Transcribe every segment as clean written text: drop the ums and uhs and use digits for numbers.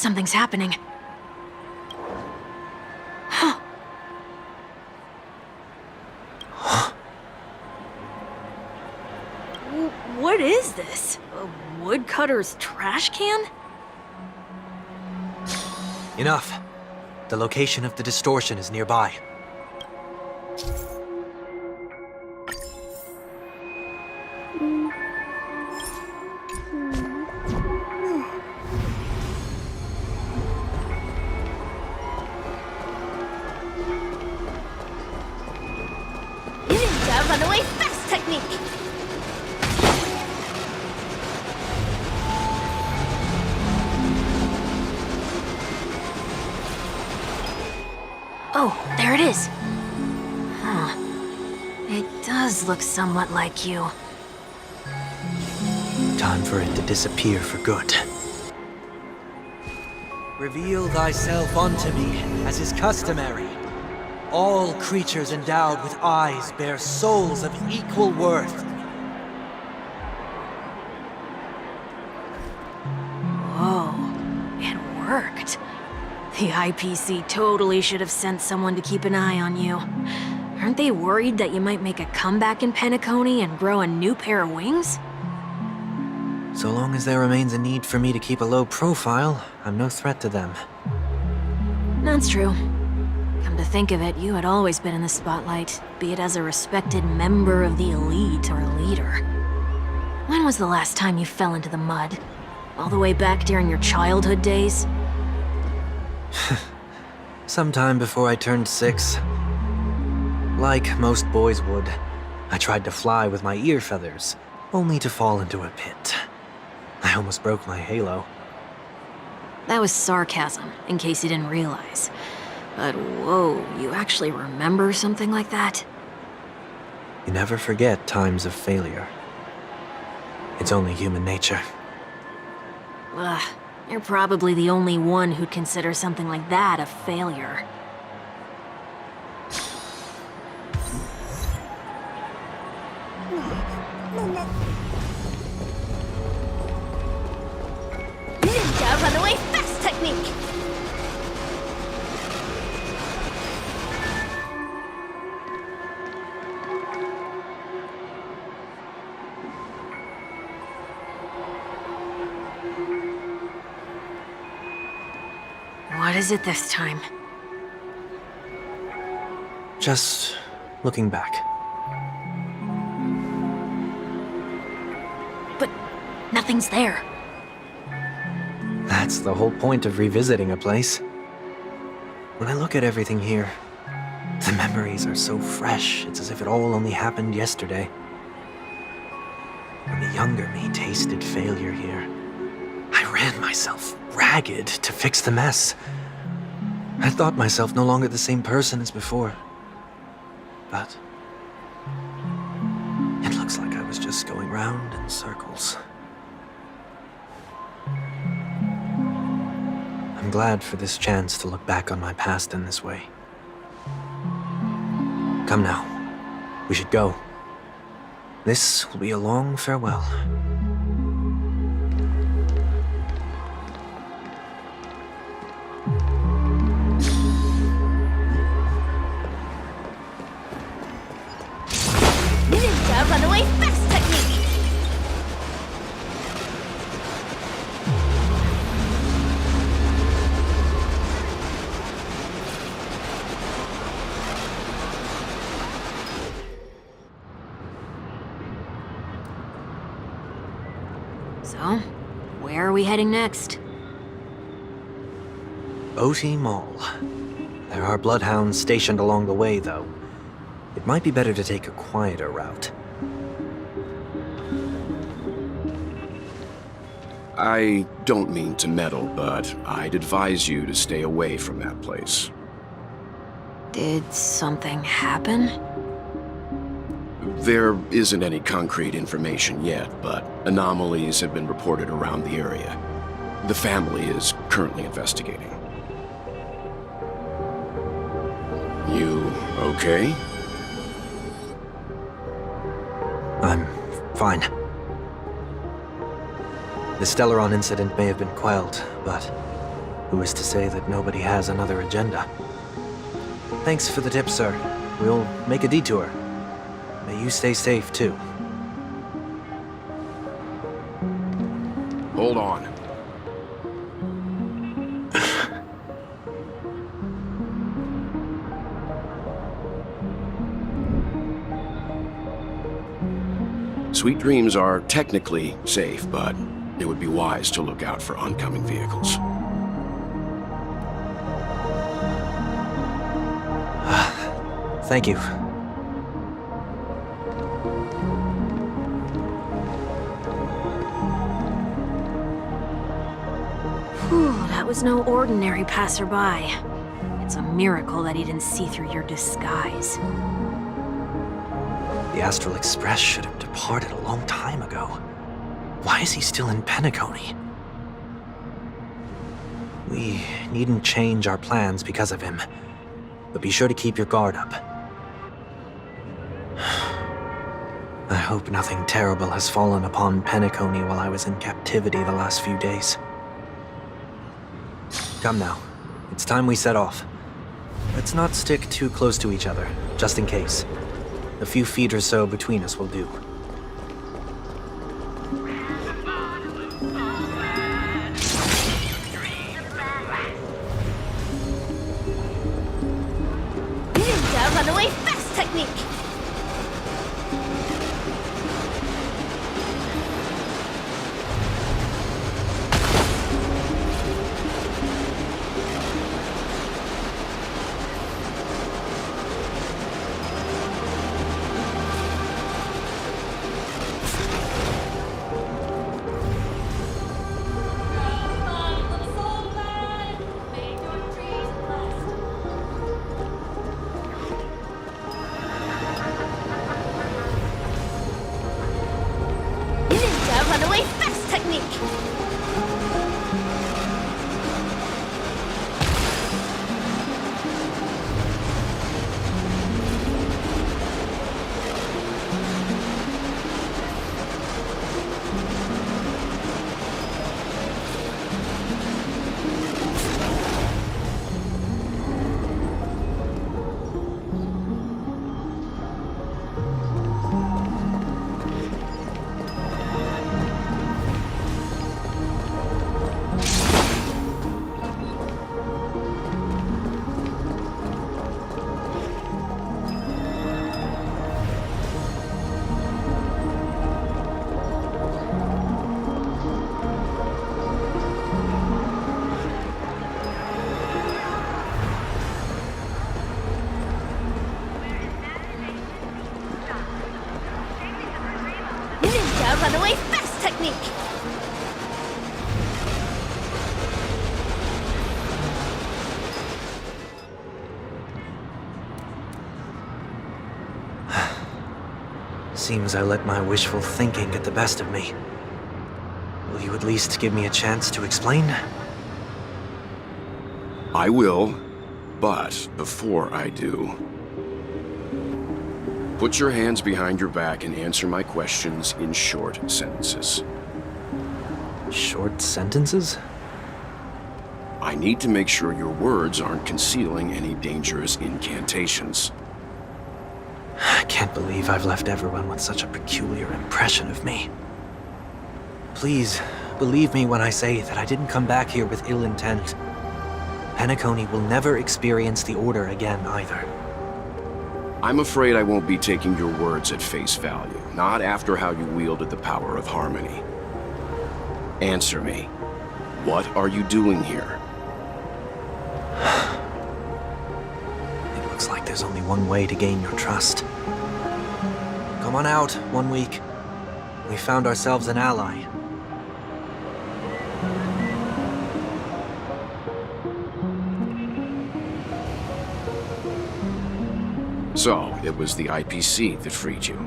Something's happening. Huh. What is this? A woodcutter's trash can? Enough. The location of the distortion is nearby. Ninja runaway fast technique! Oh, there it is. Huh. It does look somewhat like you. Time for it to disappear for good. Reveal thyself unto me, as is customary. All creatures endowed with eyes bear souls of equal worth. Whoa, it worked. The IPC totally should have sent someone to keep an eye on you. Aren't they worried that you might make a comeback in Penacony and grow a new pair of wings? So long as there remains a need for me to keep a low profile, I'm no threat to them. That's true. Come to think of it, you had always been in the spotlight, be it as a respected member of the elite or a leader. When was the last time you fell into the mud? All the way back during your childhood days? Sometime before I turned 6. Like most boys would, I tried to fly with my ear feathers, only to fall into a pit. I almost broke my halo. That was sarcasm, in case you didn't realize. But whoa, you actually remember something like that? You never forget times of failure. It's only human nature. Ugh, you're probably the only one who'd consider something like that a failure. Ninja runaway fast technique! What is it this time? Just looking back. But nothing's there. That's the whole point of revisiting a place. When I look at everything here, the memories are so fresh, it's as if it all only happened yesterday. When the younger me tasted failure here, I ran myself ragged to fix the mess. I thought myself no longer the same person as before. But it looks like I was just going round in circles. I'm glad for this chance to look back on my past in this way. Come now, we should go. This will be a long farewell. Ninja runaway fast technique! So, where are we heading next? Oti Mall. There are bloodhounds stationed along the way, though. It might be better to take a quieter route. I don't mean to meddle, but I'd advise you to stay away from that place. Did something happen? There isn't any concrete information yet, but anomalies have been reported around the area. The family is currently investigating. You okay? I'm fine. The Stellaron incident may have been quelled, but Who is to say that nobody has another agenda? Thanks for the tip, sir. We'll make a detour. May you stay safe, too. Hold on. Sweet Dreams are technically safe, but it would be wise to look out for oncoming vehicles. Thank you. Whew, that was no ordinary passerby. It's a miracle that he didn't see through your disguise. The Astral Express should have departed a long time ago. Why is he still in Penacony? We needn't change our plans because of him, but be sure to keep your guard up. I hope nothing terrible has fallen upon Penacony while I was in captivity the last few days. Come now, it's time we set off. Let's not stick too close to each other, just in case. A few feet or so between us will do. Ninja runaway fast technique! Runaway fast technique! Runaway fast technique! Seems I let my wishful thinking get the best of me. Will you at least give me a chance to explain? I will, but before I do, put your hands behind your back and answer my questions in short sentences. Short sentences? I need to make sure your words aren't concealing any dangerous incantations. I can't believe I've left everyone with such a peculiar impression of me. Please, believe me when I say that I didn't come back here with ill intent. Penacony will never experience the Order again, either. I'm afraid I won't be taking your words at face value, not after how you wielded the power of harmony. Answer me. What are you doing here? It looks like there's only one way to gain your trust. Come on out, 1 week. We found ourselves an ally. So, it was the IPC that freed you.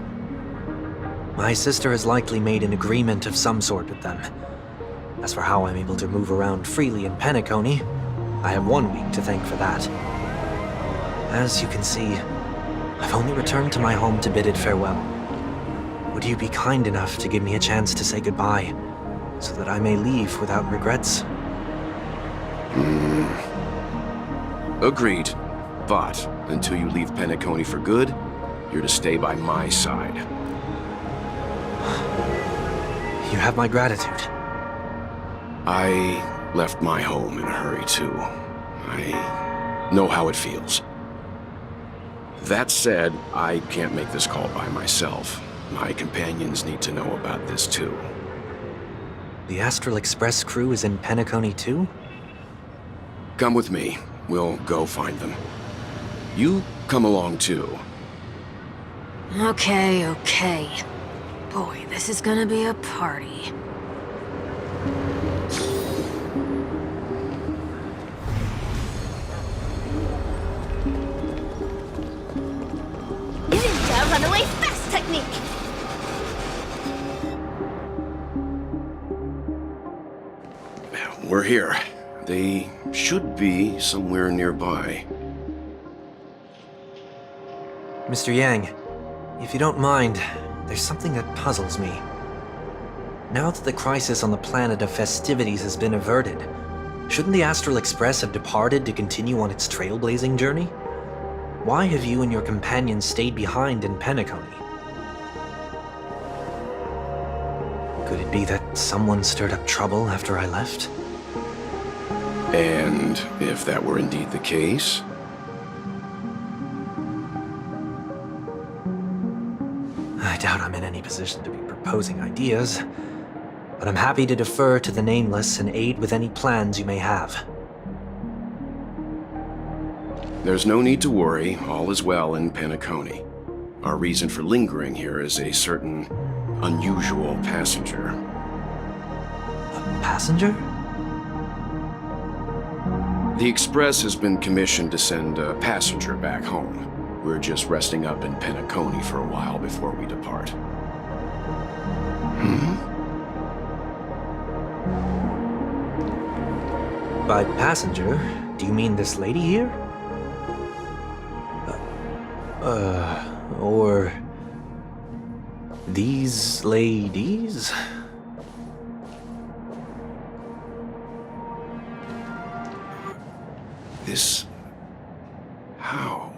My sister has likely made an agreement of some sort with them. As for how I'm able to move around freely in Penacony, I have 1 week to thank for that. As you can see, I've only returned to my home to bid it farewell. Would you be kind enough to give me a chance to say goodbye, so that I may leave without regrets? Agreed. But until you leave Penacony for good, you're to stay by my side. You have my gratitude. I left my home in a hurry, too. I know how it feels. That said, I can't make this call by myself. My companions need to know about this, too. The Astral Express crew is in Penacony too? Come with me. We'll go find them. You come along, too. Okay, okay. Boy, this is gonna be a party. Ninja runaway fast technique! We're here. They should be somewhere nearby. Mr. Yang, if you don't mind, there's something that puzzles me. Now that the crisis on the planet of festivities has been averted, shouldn't the Astral Express have departed to continue on its trailblazing journey? Why have you and your companions stayed behind in Penacony? Could it be that someone stirred up trouble after I left? And if that were indeed the case, I doubt I'm in any position to be proposing ideas, but I'm happy to defer to the Nameless and aid with any plans you may have. there's no need to worry. All is well in Penacony. Our reason for lingering here is a certain unusual passenger. A passenger? The Express has been commissioned to send a passenger back home. We're just resting up in Penacony for a while before we depart. By passenger, do you mean this lady here? Or these ladies? This... how?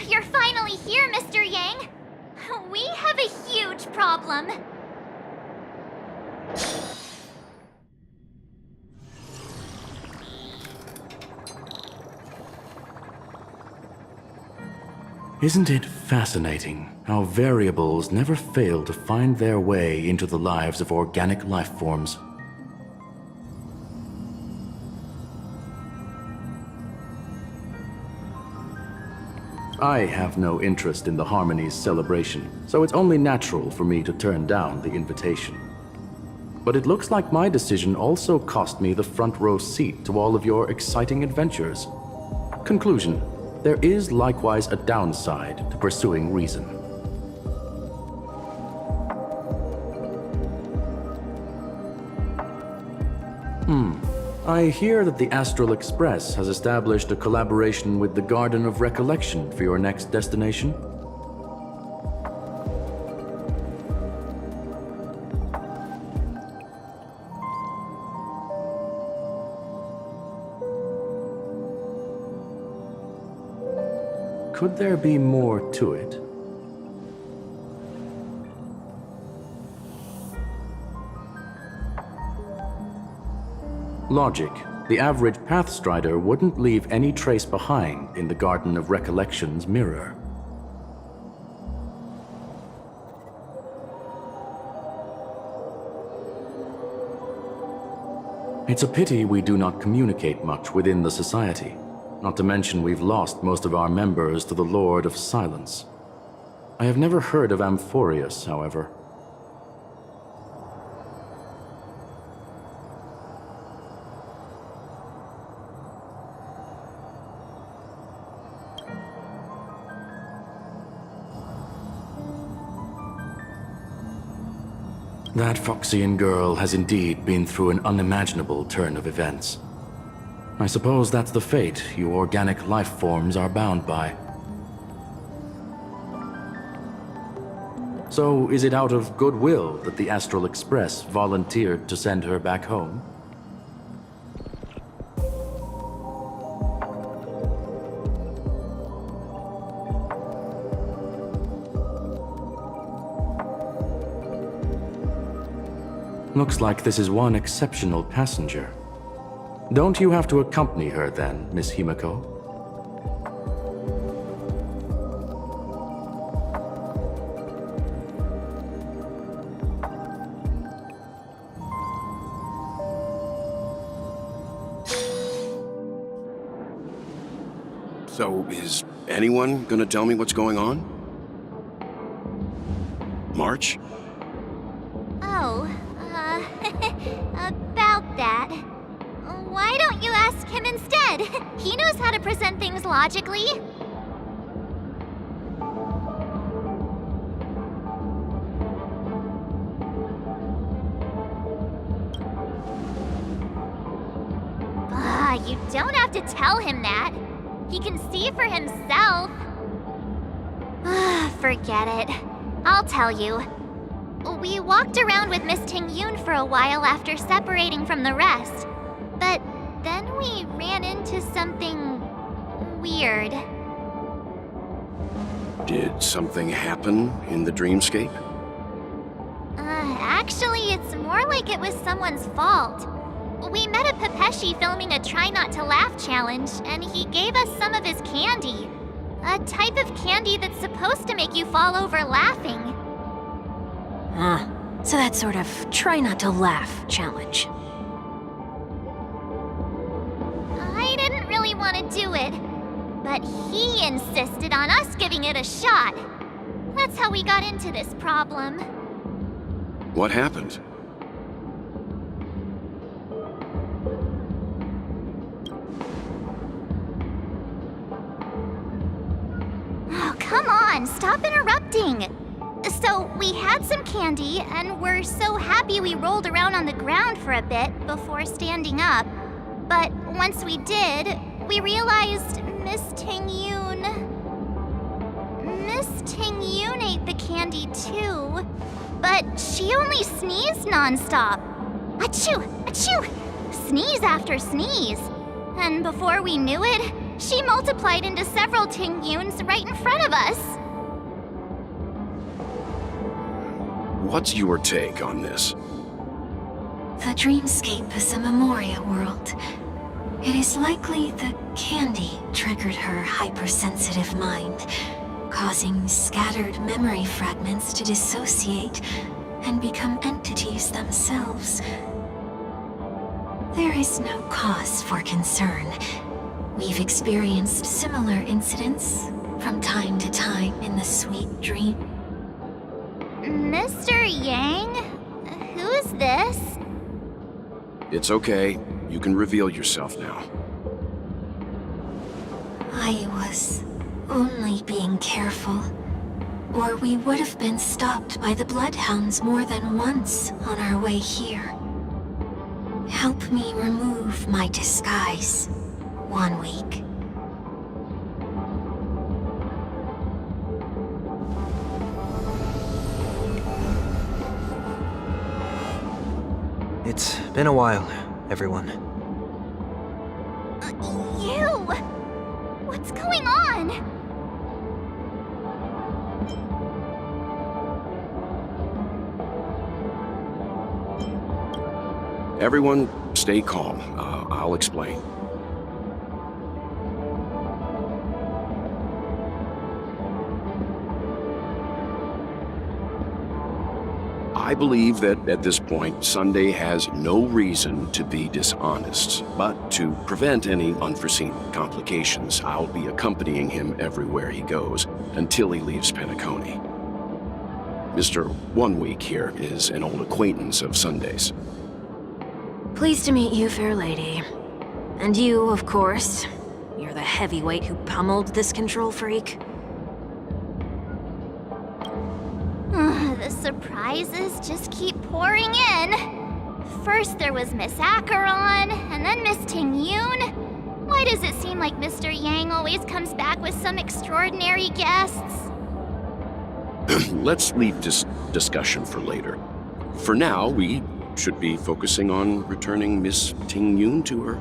You're finally here, Mr. Yang. We have a huge problem. Isn't it fascinating how variables never fail to find their way into the lives of organic life forms? I have no interest in the Harmony's celebration, so it's only natural for me to turn down the invitation. But it looks like my decision also cost me the front row seat to all of your exciting adventures. Conclusion: there is likewise a downside to pursuing reason. I hear that the Astral Express has established a collaboration with the Garden of Recollection for your next destination. Could there be more to it? Logic. The average Pathstrider wouldn't leave any trace behind in the Garden of Recollection's mirror. It's a pity we do not communicate much within the Society. Not to mention we've lost most of our members to the Lord of Silence. I have never heard of Amphorius, however. That Foxian girl has indeed been through an unimaginable turn of events. I suppose that's the fate you organic life forms are bound by. So, is it out of goodwill that the Astral Express volunteered to send her back home? Looks like this is one exceptional passenger. Don't you have to accompany her then, Miss Himiko? So, is anyone gonna tell me what's going on? March? Oh, about that. Why don't you ask him instead? He knows how to present things logically. You don't have to tell him that. He can see for himself. Forget it. I'll tell you. We walked around with Miss Ting-Yoon for a while after separating from the rest. But then we ran into something weird. Did something happen in the dreamscape? Actually, it's more like it was someone's fault. We met a Pepeshi filming a Try Not to Laugh challenge, and he gave us some of his candy. A type of candy that's supposed to make you fall over laughing. Huh. So that sort of try not to laugh challenge. I didn't really want to do it, but he insisted on us giving it a shot. That's how we got into this problem. What happened? Oh, come on, stop interrupting. So, we had some candy, and we're so happy we rolled around on the ground for a bit before standing up. But once we did, we realized Miss Ting-Yoon ate the candy too. But she only sneezed nonstop. Achoo! Achoo! Sneeze after sneeze. And before we knew it, she multiplied into several Ting-Yoons right in front of us. What's your take on this? The dreamscape is a Memoria world. It is likely the candy triggered her hypersensitive mind, causing scattered memory fragments to dissociate and become entities themselves. There is no cause for concern. We've experienced similar incidents from time to time in the sweet dream. Mr. Yang? Who's this? It's okay. You can reveal yourself now. I was only being careful, or we would have been stopped by the Bloodhounds more than once on our way here. Help me remove my disguise. 1 week. It's been a while, everyone. You! What's going on? Everyone, stay calm. I'll explain. I believe that at this point, Sunday has no reason to be dishonest, but to prevent any unforeseen complications, I'll be accompanying him everywhere he goes until he leaves Penacony. Mr. 1 Week here is an old acquaintance of Sunday's. Pleased to meet you, fair lady. And you, of course. You're the heavyweight who pummeled this control freak. The surprises just keep pouring in. First there was Miss Acheron, and then Miss Ting-Yoon. Why does it seem like Mr. Yang always comes back with some extraordinary guests? Let's leave this discussion for later. For now, we should be focusing on returning Miss Ting-Yoon to her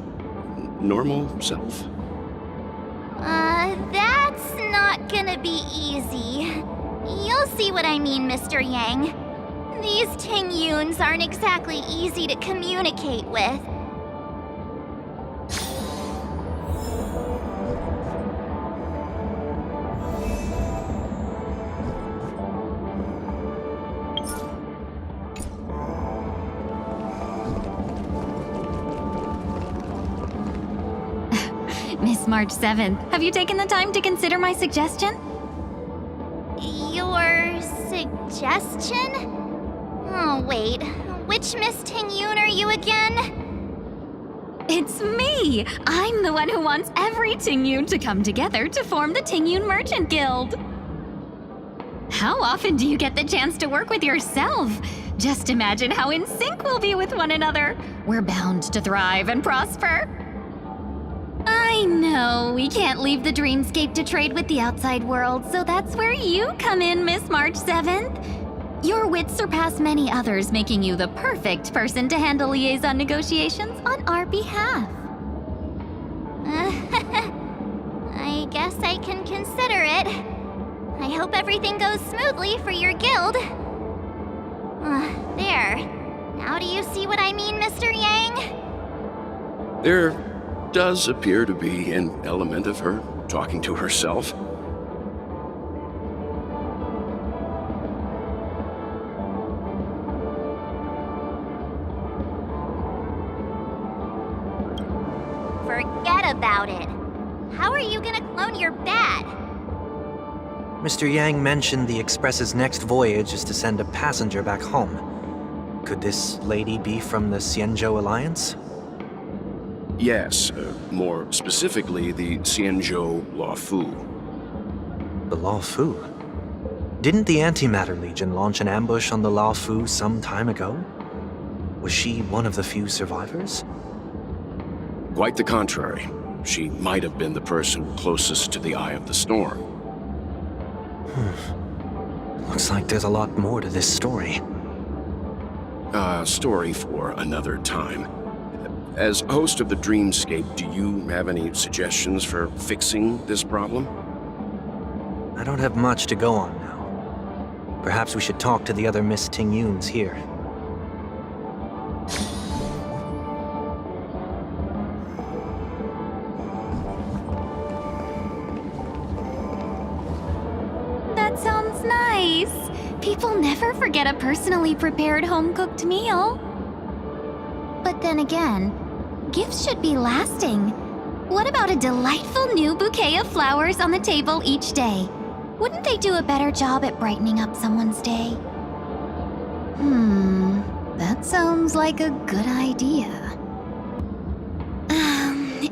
normal self. That's not gonna be easy. You'll see what I mean, Mr. Yang. These Ting-Yuns aren't exactly easy to communicate with. Miss March 7th, have you taken the time to consider my suggestion? Your suggestion? Oh, wait. Which Miss Ting-Yun are you again? It's me! I'm the one who wants every Ting-Yun to come together to form the Ting-Yun Merchant Guild. How often do you get the chance to work with yourself? Just imagine how in sync we'll be with one another. We're bound to thrive and prosper. I know, we can't leave the dreamscape to trade with the outside world, so that's where you come in, Miss March 7th. Your wits surpass many others, making you the perfect person to handle liaison negotiations on our behalf. I guess I can consider it. I hope everything goes smoothly for your guild. There. Now do you see what I mean, Mr. Yang? There does appear to be an element of her talking to herself. Forget about it. How are you gonna clone your bat? Mr. Yang mentioned the Express's next voyage is to send a passenger back home. Could this lady be from the Xianzhou Alliance? Yes, more specifically, the Xianzhou Luofu. The Luofu? Didn't the Antimatter Legion launch an ambush on the Luofu some time ago? Was she one of the few survivors? Quite the contrary. She might have been the person closest to the eye of the storm. Looks like there's a lot more to this story. Story for another time. As host of the Dreamscape, do you have any suggestions for fixing this problem? I don't have much to go on now. Perhaps we should talk to the other Miss Ting-Yuns here. That sounds nice. People never forget a personally prepared home-cooked meal. But then again, gifts should be lasting. What about a delightful new bouquet of flowers on the table each day? Wouldn't they do a better job at brightening up someone's day? That sounds like a good idea.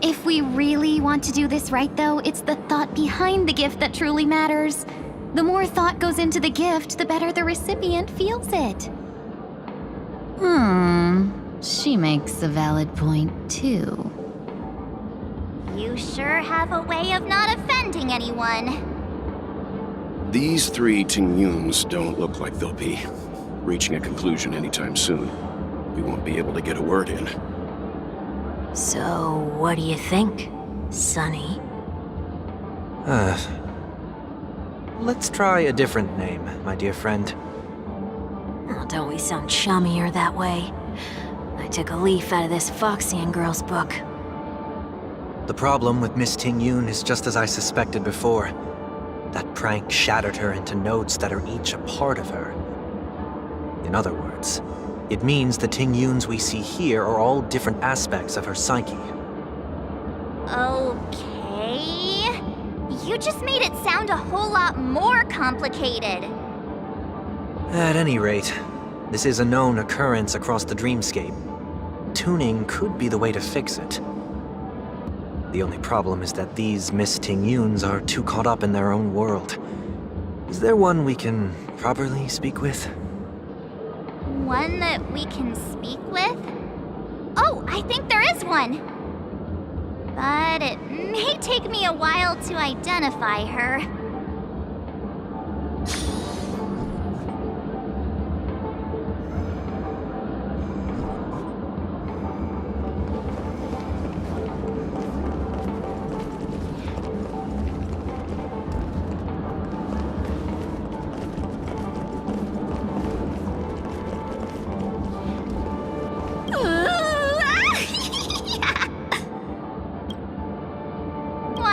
If we really want to do this right, though, it's the thought behind the gift that truly matters. The more thought goes into the gift, the better the recipient feels it. She makes a valid point, too. You sure have a way of not offending anyone. These three Ting-Yuns don't look like they'll be reaching a conclusion anytime soon. We won't be able to get a word in. So, what do you think, Sonny? Let's try a different name, my dear friend. Oh, don't we sound chummier that way? I took a leaf out of this Foxian girl's book. The problem with Miss Ting-Yun is just as I suspected before. That prank shattered her into notes that are each a part of her. In other words, it means the Ting-Yuns we see here are all different aspects of her psyche. Okay. You just made it sound a whole lot more complicated. At any rate, this is a known occurrence across the dreamscape. Tuning could be the way to fix it. The only problem is that these Miss Ting-Yuns are too caught up in their own world. Is there one we can properly speak with? One that we can speak with? Oh, I think there is one. But it may take me a while to identify her.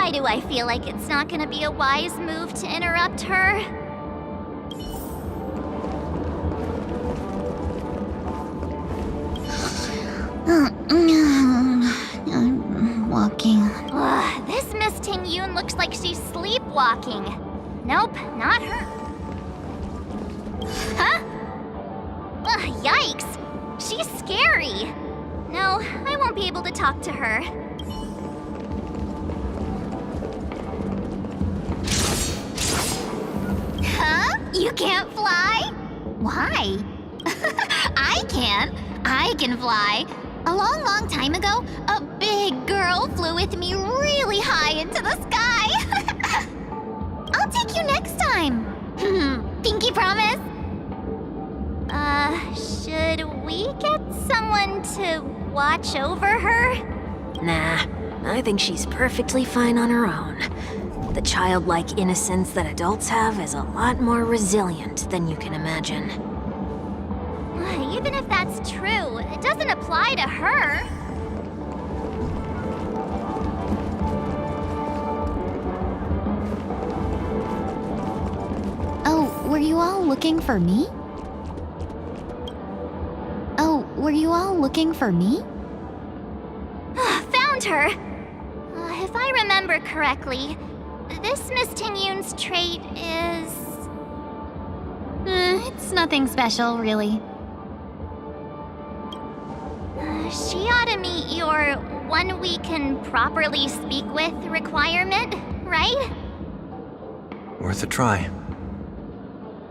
Why do I feel like it's not gonna be a wise move to interrupt her? I'm walking. Ugh, this Miss Ting Yun looks like she's sleepwalking. Nope, not her. Huh? Ugh, yikes! She's scary. No, I won't be able to talk to her. Huh? You can't fly? Why? I can. I can fly. A long, long time ago, a big girl flew with me really high into the sky. I'll take you next time. Pinky promise? Should we get someone to watch over her? Nah, I think she's perfectly fine on her own. The childlike innocence that adults have is a lot more resilient than you can imagine. Even if that's true, it doesn't apply to her. Oh, were you all looking for me? Oh, were you all looking for me? Found her! If I remember correctly, this Miss Ting Yun's trait is... It's nothing special, really. She ought to meet your one we can properly speak with requirement, right? Worth a try.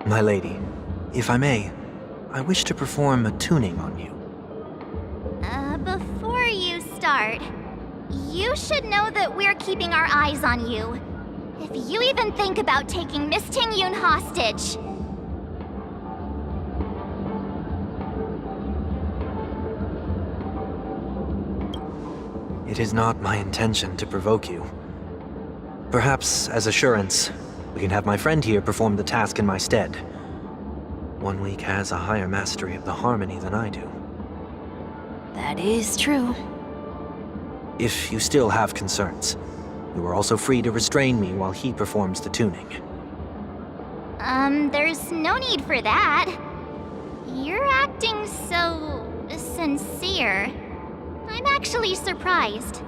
My lady, if I may, I wish to perform a tuning on you. Before you start, you should know that we're keeping our eyes on you. If you even think about taking Miss Ting Yun hostage. It is not my intention to provoke you. Perhaps, as assurance, we can have my friend here perform the task in my stead. 1 week has a higher mastery of the harmony than I do. That is true. If you still have concerns, you are also free to restrain me while he performs the tuning. There's no need for that. You're acting so... sincere. I'm actually surprised.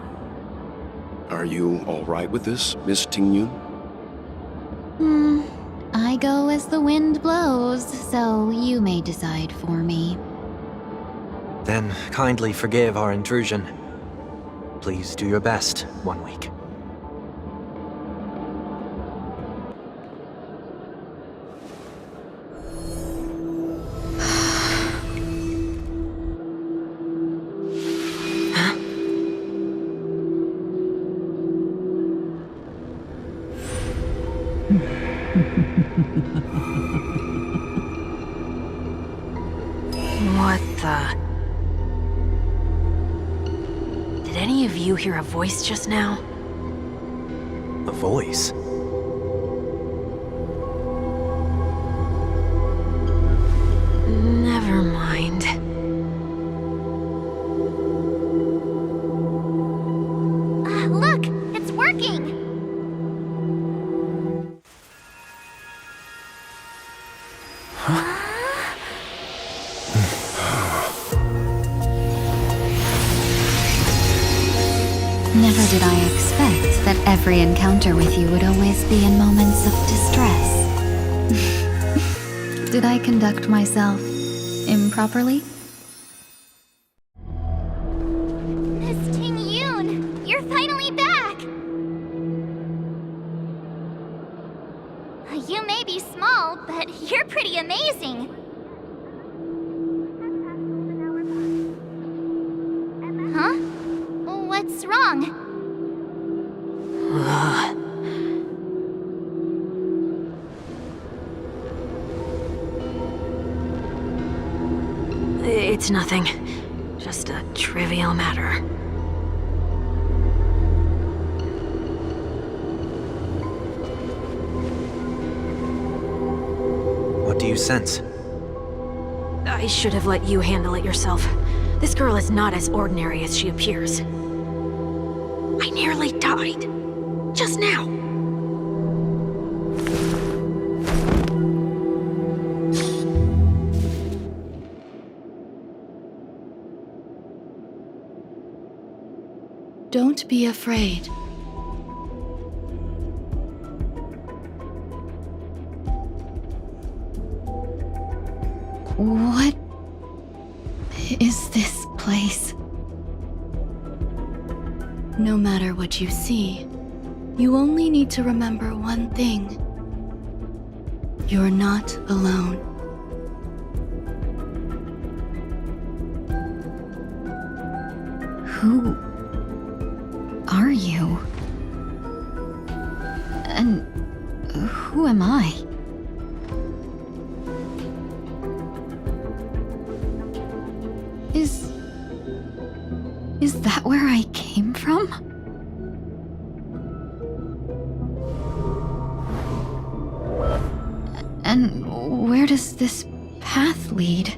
Are you all right with this, Miss Ting Yun? I go as the wind blows, so you may decide for me. Then kindly forgive our intrusion. Please do your best, 1 week. What the... Did any of you hear a voice just now? A voice? Never mind. Look! It's working! Never did I expect that every encounter with you would always be in moments of distress. Did I conduct myself improperly? Miss Ting Yun, you're finally back! You may be small, but you're pretty amazing. Huh? What's wrong? It's nothing. Just a trivial matter. What do you sense? I should have let you handle it yourself. This girl is not as ordinary as she appears. I nearly died. Just now. Don't be afraid. What is this place? No matter what you see, you only need to remember one thing. You're not alone. Who are you? And who am I? Is that where I came from? And where does this path lead?